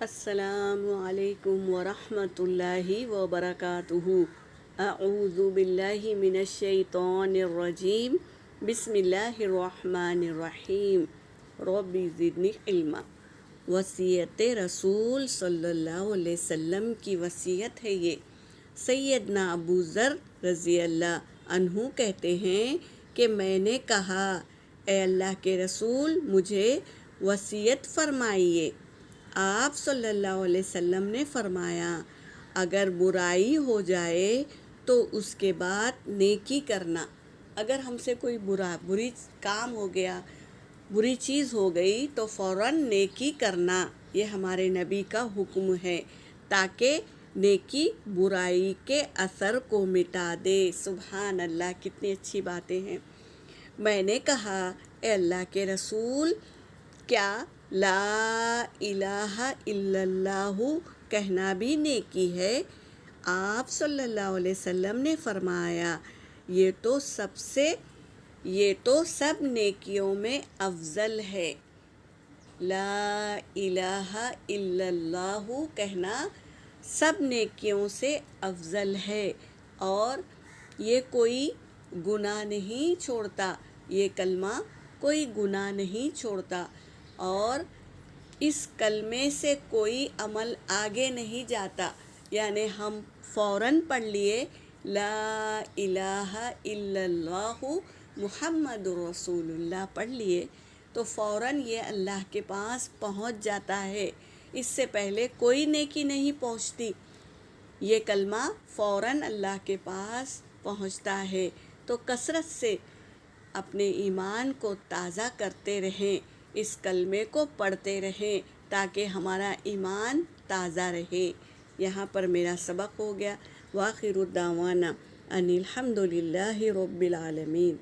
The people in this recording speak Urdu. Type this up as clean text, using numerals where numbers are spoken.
السلام علیکم ورحمۃ اللہ وبرکاتہ۔ اعوذ باللہ من الشیطان الرجیم، بسم اللہ الرحمن الرحیم۔ رب زدنی علما۔ وصیت رسول صلی اللہ علیہ وسلم کی وصیت ہے یہ۔ سیدنا ابو ذر رضی اللہ عنہ کہتے ہیں کہ میں نے کہا، اے اللہ کے رسول، مجھے وصیت فرمائیے۔ آپ صلی اللہ علیہ وسلم نے فرمایا، اگر برائی ہو جائے تو اس کے بعد نیکی کرنا۔ اگر ہم سے کوئی بری کام ہو گیا، بری چیز ہو گئی تو فوراً نیکی کرنا، یہ ہمارے نبی کا حکم ہے، تاکہ نیکی برائی کے اثر کو مٹا دے۔ سبحان اللہ، کتنی اچھی باتیں ہیں۔ میں نے کہا، اے اللہ کے رسول، کیا لا الہ الا اللہ کہنا بھی نیکی ہے؟ آپ صلی اللہ علیہ وسلم نے فرمایا، یہ تو سب نیکیوں میں افضل ہے۔ لا الہ الا اللہ کہنا سب نیکیوں سے افضل ہے، اور یہ کوئی گناہ نہیں چھوڑتا، یہ کلمہ کوئی گناہ نہیں چھوڑتا، اور اس کلمے سے کوئی عمل آگے نہیں جاتا۔ یعنی ہم فوراً پڑھ لیے لا الہ الا اللہ محمد رسول اللہ پڑھ لیے تو فوراً یہ اللہ کے پاس پہنچ جاتا ہے، اس سے پہلے کوئی نیکی نہیں پہنچتی۔ یہ کلمہ فوراً اللہ کے پاس پہنچتا ہے، تو کثرت سے اپنے ایمان کو تازہ کرتے رہیں، اس کلمے کو پڑھتے رہیں تاکہ ہمارا ایمان تازہ رہے۔ یہاں پر میرا سبق ہو گیا۔ وآخر دعوانا ان الحمد للہ رب العالمین۔